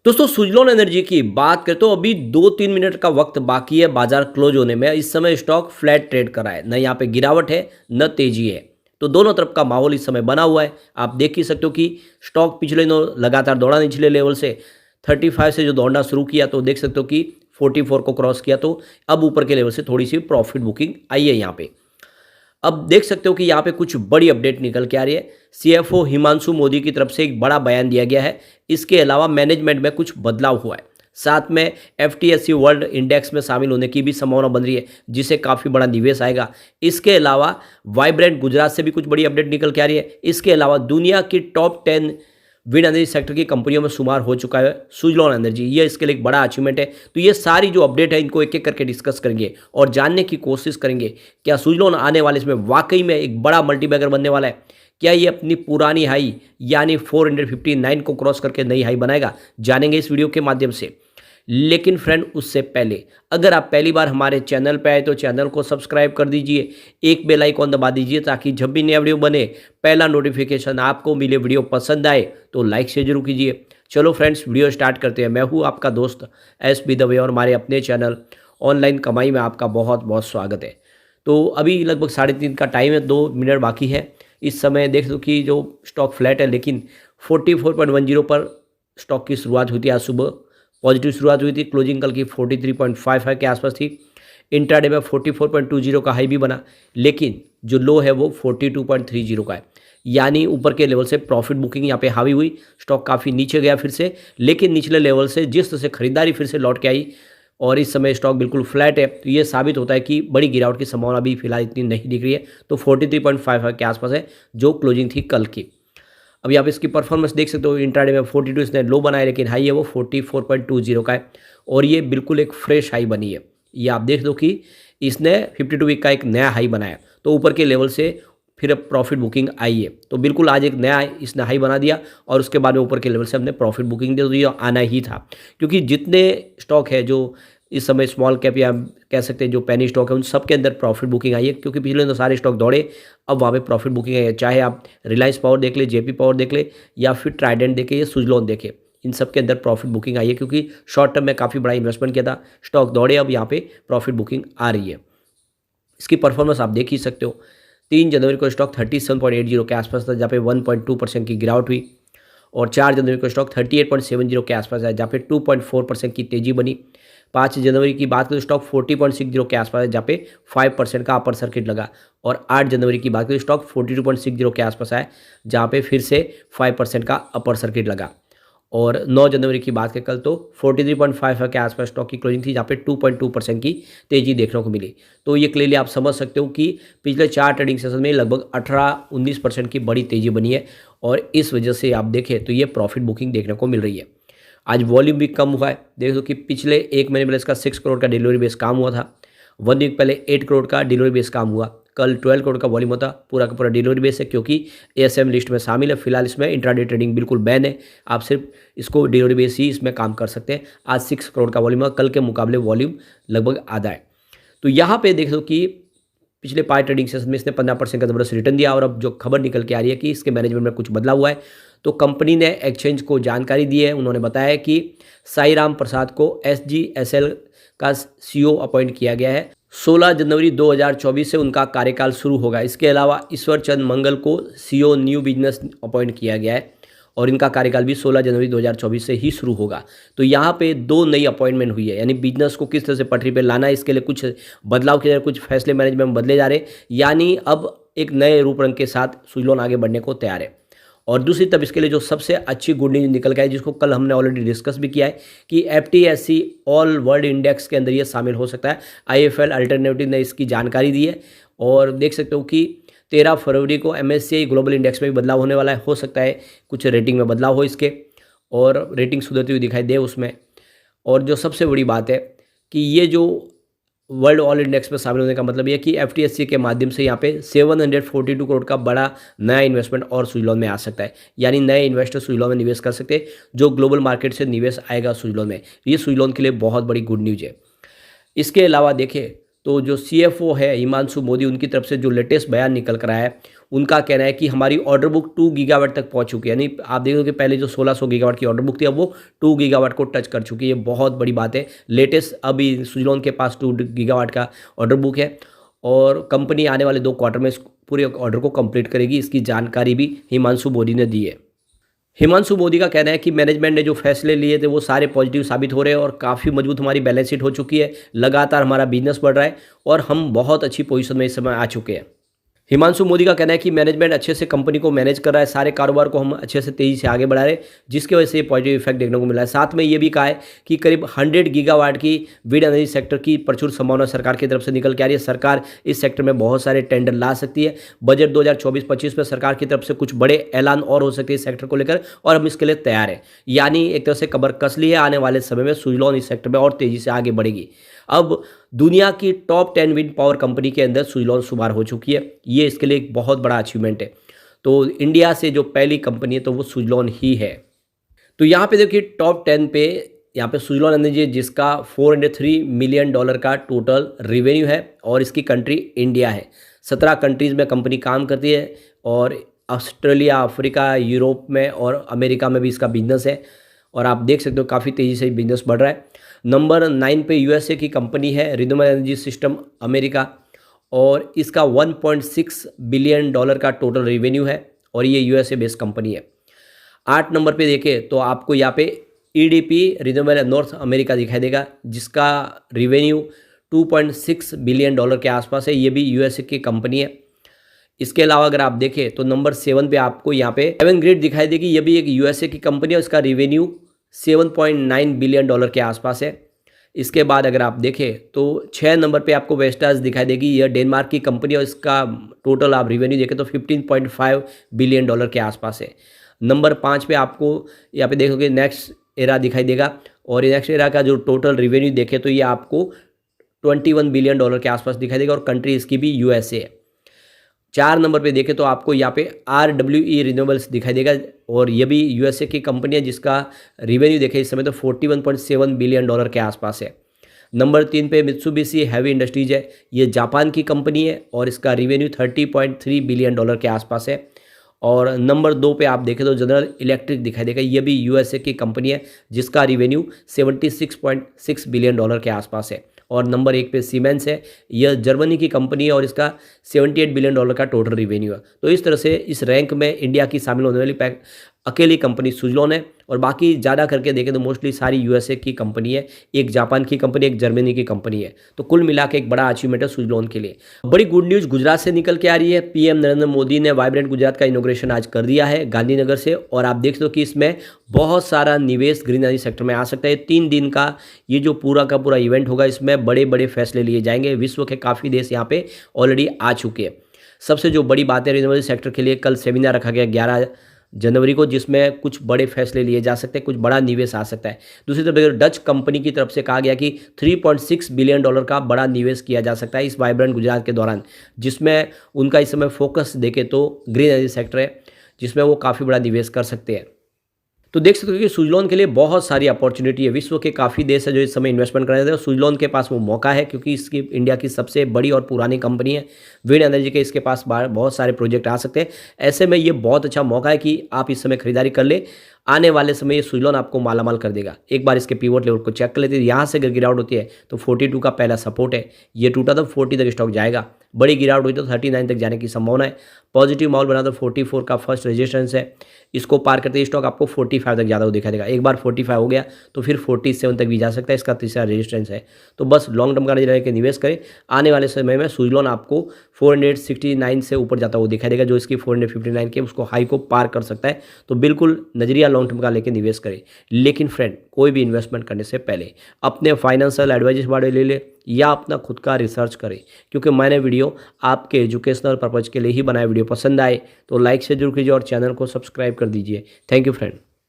दोस्तों सुजलॉन एनर्जी की बात करें तो अभी 2-3 मिनट का वक्त बाकी है बाजार क्लोज होने में। इस समय स्टॉक फ्लैट ट्रेड कर रहा है, न यहाँ पे गिरावट है न तेजी है। तो दोनों तरफ का माहौल इस समय बना हुआ है। आप देख ही सकते हो कि स्टॉक पिछले दिनों लगातार दौड़ा निचले लेवल से 35 से जो दौड़ना शुरू किया तो देख सकते हो कि 44 को क्रॉस किया, तो अब ऊपर के लेवल से थोड़ी सी प्रॉफिट बुकिंग आई है यहाँ पे। अब देख सकते हो कि यहाँ पे कुछ बड़ी अपडेट निकल के आ रही है। सीएफओ हिमांशु मोदी की तरफ से एक बड़ा बयान दिया गया है। इसके अलावा मैनेजमेंट में कुछ बदलाव हुआ है। साथ में एफटीएससी वर्ल्ड इंडेक्स में शामिल होने की भी संभावना बन रही है, जिससे काफ़ी बड़ा निवेश आएगा। इसके अलावा वाइब्रेंट गुजरात से भी कुछ बड़ी अपडेट निकल के आ रही है। इसके अलावा दुनिया की टॉप 10 विंड एनर्जी सेक्टर की कंपनियों में शुमार हो चुका है सुजलॉन एनर्जी। ये इसके लिए एक बड़ा अचीवमेंट है। तो ये सारी जो अपडेट है इनको एक एक करके डिस्कस करेंगे और जानने की कोशिश करेंगे क्या सुजलॉन आने वाले इसमें वाकई में एक बड़ा मल्टीबैगर बनने वाला है। क्या ये अपनी पुरानी हाई यानी 459 को क्रॉस करके नई हाई बनाएगा, जानेंगे इस वीडियो के माध्यम से। लेकिन फ्रेंड उससे पहले अगर आप पहली बार हमारे चैनल पे आए तो चैनल को सब्सक्राइब कर दीजिए, एक बेल आइकॉन दबा दीजिए ताकि जब भी नया वीडियो बने पहला नोटिफिकेशन आपको मिले। वीडियो पसंद आए तो लाइक शेयर जरूर कीजिए। चलो फ्रेंड्स वीडियो स्टार्ट करते हैं। मैं हूँ आपका दोस्त एस.बी. दवे और हमारे अपने चैनल ऑनलाइन कमाई में आपका बहुत बहुत स्वागत है। तो अभी लगभग 3:30 का टाइम है, 2 मिनट बाकी है। इस समय देख दो कि जो स्टॉक फ्लैट है, लेकिन 44.10 पर स्टॉक की शुरुआत हुई थी। आज सुबह पॉजिटिव शुरुआत हुई थी। क्लोजिंग कल की 43.55 के आसपास थी। इंट्राडे में 44.20 का हाई भी बना, लेकिन जो लो है वो 42.30 का है। यानी ऊपर के लेवल से प्रॉफिट बुकिंग यहाँ पे हावी हुई। स्टॉक काफ़ी नीचे गया फिर से, लेकिन निचले लेवल से जिस तरह से खरीदारी फिर से लौट के आई और इस समय स्टॉक बिल्कुल फ्लैट है, तो ये साबित होता है कि बड़ी गिरावट की संभावना भी फिलहाल इतनी नहीं दिख रही है। तो 43.55 के आसपास है जो क्लोजिंग थी कल की। अभी आप इसकी परफॉर्मेंस देख सकते हो। इंट्राडे में 42 इसने लो बनाया, लेकिन हाई है वो 44.20 का है और ये बिल्कुल एक फ्रेश हाई बनी है। ये आप देख दो कि इसने 52 वीक का एक नया हाई बनाया, तो ऊपर के लेवल से फिर अब प्रॉफिट बुकिंग आई है। तो बिल्कुल आज एक नया इसने हाई बना दिया और उसके बाद में ऊपर के लेवल से हमने प्रॉफिट बुकिंग दे दी। आना ही था, क्योंकि जितने स्टॉक है जो इस समय स्मॉल कैप या कह सकते हैं जो पेनी स्टॉक है, उन सब के अंदर प्रॉफिट बुकिंग आई है। क्योंकि पिछले तो सारे स्टॉक दौड़े, अब वहाँ पे प्रॉफिट बुकिंग है। चाहे आप रिलायंस पावर देख ले, जेपी पावर देख ले, या फिर ट्राइडेंट देखे या सुजलॉन देखे, इन सब के अंदर प्रॉफिट बुकिंग आई है। क्योंकि शॉर्ट टर्म में काफ़ी बड़ा इन्वेस्टमेंट किया था, स्टॉक दौड़े, अब यहाँ पे प्रॉफिट बुकिंग आ रही है। इसकी परफॉर्मेंस आप देख ही सकते हो। 3 जनवरी को स्टॉक 37.80 के आसपास था, जहाँ पे 1.2% की गिरावट हुई। और 4 जनवरी को स्टॉक 38.70 के आसपास है, जहाँ पे 2.4% की तेजी बनी। 5 जनवरी की बात करें तो स्टॉक 40.60 के आसपास है, जहाँ पे 5% का अपर सर्किट लगा। और 8 जनवरी की बात करें तो स्टॉक 42.60 के आसपास आया, जहाँ पे फिर से 5% का अपर सर्किट लगा। और 9 जनवरी की बात करें कल तो 43.55 के आसपास स्टॉक की क्लोजिंग थी, जहाँ पे 2.2% की तेजी देखने को मिली। तो ये क्लियरली आप समझ सकते हो कि पिछले 4 ट्रेडिंग सेशन में लगभग 18-19% की बड़ी तेजी बनी है और इस वजह से आप देखें तो ये प्रॉफिट बुकिंग देखने को मिल रही है। आज वॉल्यूम भी कम हुआ है। देख दो कि पिछले 1 महीने पहले इसका 6 करोड़ का डिलीवरी बेस काम हुआ था। 1 वीक पहले 8 करोड़ का डिलीवरी बेस काम हुआ। कल 12 करोड़ का वॉल्यूम होता, पूरा का पूरा डिलीवरी बेस है, क्योंकि एएसएम लिस्ट में शामिल है। फिलहाल इसमें इंट्राडे ट्रेडिंग बिल्कुल बैन है, आप सिर्फ इसको डिलीवरी बेस ही इसमें काम कर सकते हैं। आज 6 करोड़ का वॉल्यूम है, कल के मुकाबले वॉल्यूम लगभग आधा है। तो यहाँ पे देख दो कि पिछले 5 ट्रेडिंग सेशन में इसने 15% का ज़बरदस्त रिटर्न दिया। और अब जो खबर निकल के आ रही है कि इसके मैनेजमेंट में कुछ बदलाव हुआ है, तो कंपनी ने एक्सचेंज को जानकारी दी है। उन्होंने बताया कि साई राम प्रसाद को एसजीएसएल का सीईओ अपॉइंट किया गया है। 16 जनवरी 2024 से उनका कार्यकाल शुरू होगा। इसके अलावा ईश्वर चंद मंगल को सीईओ न्यू बिजनेस अपॉइंट किया गया है और इनका कार्यकाल भी 16 जनवरी 2024 से ही शुरू होगा। तो यहाँ पे 2 नई अपॉइंटमेंट हुई है, यानी बिजनेस को किस तरह से पटरी पे लाना है, इसके लिए कुछ बदलाव किए जा रहे, कुछ फैसले मैनेजमेंट में बदले जा रहे। यानी अब एक नए रूप रंग के साथ सुजलॉन आगे बढ़ने को तैयार है। और दूसरी तरफ इसके लिए जो सबसे अच्छी गुड न्यूज निकल के आई, जिसको कल हमने ऑलरेडी डिस्कस भी किया है, कि एफटीएससी ऑल वर्ल्ड इंडेक्स के अंदर ये शामिल हो सकता है। आईएफएल अल्टरनेटिव ने इसकी जानकारी दी है और देख सकते हो कि 13 फरवरी को एमएससीआई ग्लोबल इंडेक्स में भी बदलाव होने वाला है। हो सकता है कुछ रेटिंग में बदलाव हो इसके, और रेटिंग सुधरती हुई दिखाई दे उसमें। और जो सबसे बड़ी बात है कि ये जो वर्ल्ड ऑल इंडेक्स में शामिल होने का मतलब ये कि एफटीएससी के माध्यम से यहाँ पे 742 करोड़ का बड़ा नया इन्वेस्टमेंट और सुजलॉन में आ सकता है। यानी नए इन्वेस्टर सुजलॉन में निवेश कर सकते हैं, जो ग्लोबल मार्केट से निवेश आएगा सुजलॉन में। ये सुजलॉन के लिए बहुत बड़ी गुड न्यूज है। इसके अलावा देखें तो जो सीएफओ है हिमांशु मोदी, उनकी तरफ से जो लेटेस्ट बयान निकल कर आया है, उनका कहना है कि हमारी ऑर्डर बुक 2 गीगावाट तक पहुंच चुकी है। यानी आप देखोगे पहले जो 1600 गीगावाट की ऑर्डर बुक थी, अब वो 2 गीगावाट को टच कर चुकी है। ये बहुत बड़ी बात है। लेटेस्ट अभी सुजलॉन के पास 2 गीगावाट का ऑर्डर बुक है और कंपनी आने वाले 2 क्वार्टर में इस पूरे ऑर्डर को कंप्लीट करेगी। इसकी जानकारी भी हिमांशु मोदी ने दी है। हिमांशु मोदी का कहना है कि मैनेजमेंट ने जो फैसले लिए थे वो सारे पॉजिटिव साबित हो रहे हैं और काफ़ी मजबूत हमारी बैलेंस शीट हो चुकी है। लगातार हमारा बिजनेस बढ़ रहा है और हम बहुत अच्छी पोजीशन में इस समय आ चुके हैं। हिमांशु मोदी का कहना है कि मैनेजमेंट अच्छे से कंपनी को मैनेज कर रहा है, सारे कारोबार को हम अच्छे से तेज़ी से आगे बढ़ा रहे हैं, जिसकी वजह से ये पॉजिटिव इफेक्ट देखने को मिला है। साथ में ये भी कहा है कि करीब 100 गीगावाट की विंड एनर्जी सेक्टर की प्रचुर संभावना सरकार की तरफ से निकल के आ रही है। सरकार इस सेक्टर में बहुत सारे टेंडर ला सकती है। बजट 2024-25 में सरकार की तरफ से कुछ बड़े ऐलान और हो सकते हैं इस सेक्टर को लेकर और हम इसके लिए तैयार हैं। यानी एक तरह से कमर कस ली है। आने वाले समय में सुजलॉन इस सेक्टर में और तेज़ी से आगे बढ़ेगी। अब दुनिया की टॉप 10 विंड पावर कंपनी के अंदर सुजलॉन शुमार हो चुकी है। ये इसके लिए एक बहुत बड़ा अचीवमेंट है। तो इंडिया से जो पहली कंपनी है तो वो सुजलॉन ही है। तो यहाँ पे देखिए टॉप 10 पे यहाँ पे सुजलॉन एनर्जी है, जिसका $403 मिलियन का टोटल रिवेन्यू है और इसकी कंट्री इंडिया है। 17 कंट्रीज़ में कंपनी काम करती है और ऑस्ट्रेलिया, अफ्रीका, यूरोप में और अमेरिका में भी इसका बिजनेस है और आप देख सकते हो काफ़ी तेज़ी से बिजनेस बढ़ रहा है। नंबर 9 पे यूएसए की कंपनी है रिन्यूएबल एनर्जी सिस्टम अमेरिका और इसका $1.6 बिलियन का टोटल रेवेन्यू है और ये यूएसए बेस्ड कंपनी है। 8 नंबर पे देखें तो आपको यहाँ पे ईडीपी रिन्यूएबल नॉर्थ अमेरिका दिखाई देगा, जिसका रेवेन्यू $2.6 बिलियन के आसपास है। ये भी यूएसए की कंपनी है। इसके अलावा अगर आप देखें तो नंबर 7 पे आपको यहाँ पे एवनग्रिड दिखाई देगी। ये भी एक यूएसए की कंपनी है। इसका रेवेन्यू $7.9 बिलियन के आसपास है। इसके बाद अगर आप देखें तो 6 नंबर पे आपको वेस्टास दिखाई देगी। यह डेनमार्क की कंपनी है और इसका टोटल आप रेवेन्यू देखें तो $15.5 बिलियन के आसपास है। नंबर 5 पे आपको यहाँ पे देखोगे नेक्स्ट एरा दिखाई देगा और नेक्स्ट एरा का जो टोटल रेवेन्यू देखें तो ये आपको $21 बिलियन के आसपास दिखाई देगा और कंट्री इसकी भी यूएसए है। 4 नंबर पे देखें तो आपको यहाँ पे RWE रिन्यूएबल्स दिखाई देगा और ये भी यूएसए की कंपनी है, जिसका रेवेन्यू देखें इस समय तो $41.7 बिलियन के आसपास है। नंबर 3 पे मित्सुबिशी हैवी इंडस्ट्रीज है। ये जापान की कंपनी है और इसका रेवेन्यू $30.3 बिलियन के आसपास है। और नंबर 2 पे आप देखें तो जनरल इलेक्ट्रिक दिखाई देगा। ये भी यूएसए की कंपनी है, जिसका रेवेन्यू $76.6 बिलियन के आसपास है। और नंबर 1 पे सीमेंस है। यह जर्मनी की कंपनी है और इसका $78 बिलियन का टोटल रिवेन्यू है। तो इस तरह से इस रैंक में इंडिया की शामिल होने वाली अकेली कंपनी सुजलॉन है और बाकी ज़्यादा करके देखें तो मोस्टली सारी यूएसए की कंपनी है, एक जापान की कंपनी, एक जर्मनी की कंपनी है। तो कुल मिला के एक बड़ा अचीवमेंट है सुजलॉन के लिए। बड़ी गुड न्यूज़ गुजरात से निकल के आ रही है। पीएम नरेंद्र मोदी ने वाइब्रेंट गुजरात का इनॉग्रेशन आज कर दिया है गांधीनगर से और आप देख दो कि इसमें बहुत सारा निवेश ग्रीन एनर्जी सेक्टर में आ सकता है। 3 दिन का ये जो पूरा का पूरा इवेंट होगा, इसमें बड़े बड़े फैसले लिए जाएंगे। विश्व के काफ़ी देश यहाँ पे ऑलरेडी आ चुके हैं। सबसे जो बड़ी बात है रिन्यूएबल सेक्टर के लिए, कल सेमिनार रखा गया 11 जनवरी को, जिसमें कुछ बड़े फैसले लिए जा सकते हैं, कुछ बड़ा निवेश आ सकता है। दूसरी तरफ डच कंपनी की तरफ से कहा गया कि $3.6 बिलियन का बड़ा निवेश किया जा सकता है इस वाइब्रेंट गुजरात के दौरान, जिसमें उनका इस समय फोकस देखें तो ग्रीन एनर्जी सेक्टर है, जिसमें वो काफ़ी बड़ा निवेश कर सकते हैं। तो देख सकते हो कि सुजलॉन के लिए बहुत सारी अपॉर्चुनिटी है। विश्व के काफ़ी देश है जो इस समय इन्वेस्टमेंट कर रहे थे और सुजलॉन के पास वो मौका है, क्योंकि इसकी इंडिया की सबसे बड़ी और पुरानी कंपनी है विंड एनर्जी के। इसके पास बहुत सारे प्रोजेक्ट आ सकते हैं। ऐसे में ये बहुत अच्छा मौका है कि आप इस समय खरीदारी कर ले। आने वाले समय ये सुजलॉन आपको मालामाल कर देगा। एक बार इसके पिवट लेवल को चेक कर लेते हैं। यहाँ से अगर गिरावट होती है तो 42 का पहला सपोर्ट है, ये टूटा तो 40 तक स्टॉक जाएगा। बड़ी गिरावट हुई तो 39 तक जाने की संभावना है। पॉजिटिव माहौल बना तो 44 का फर्स्ट रेजिस्टेंस है। इसको पार करते ही स्टॉक आपको 45 तक ज़्यादा दिखा देगा। एक बार 45 हो गया तो फिर 47 तक भी जा सकता है। इसका तीसरा रेजिस्टेंस है। तो बस लॉन्ग टर्म का नजरिए के निवेश करें। आने वाले समय में सुजलॉन आपको 469 से ऊपर जाता हुआ दिखाई देगा, जो इसकी 459 के उसको हाई को पार कर सकता है। तो बिल्कुल नजरिया लॉन्ग टर्म का लेके निवेश करें। लेकिन फ्रेंड, कोई भी इन्वेस्टमेंट करने से पहले अपने फाइनेंशियल एडवाइजर बारे ले ले या अपना खुद का रिसर्च करें, क्योंकि मैंने वीडियो आपके एजुकेशनल पर्पज़ के लिए ही बनाया। वीडियो पसंद आए तो लाइक से जरूर कीजिए और चैनल को सब्सक्राइब कर दीजिए। Thank you friend.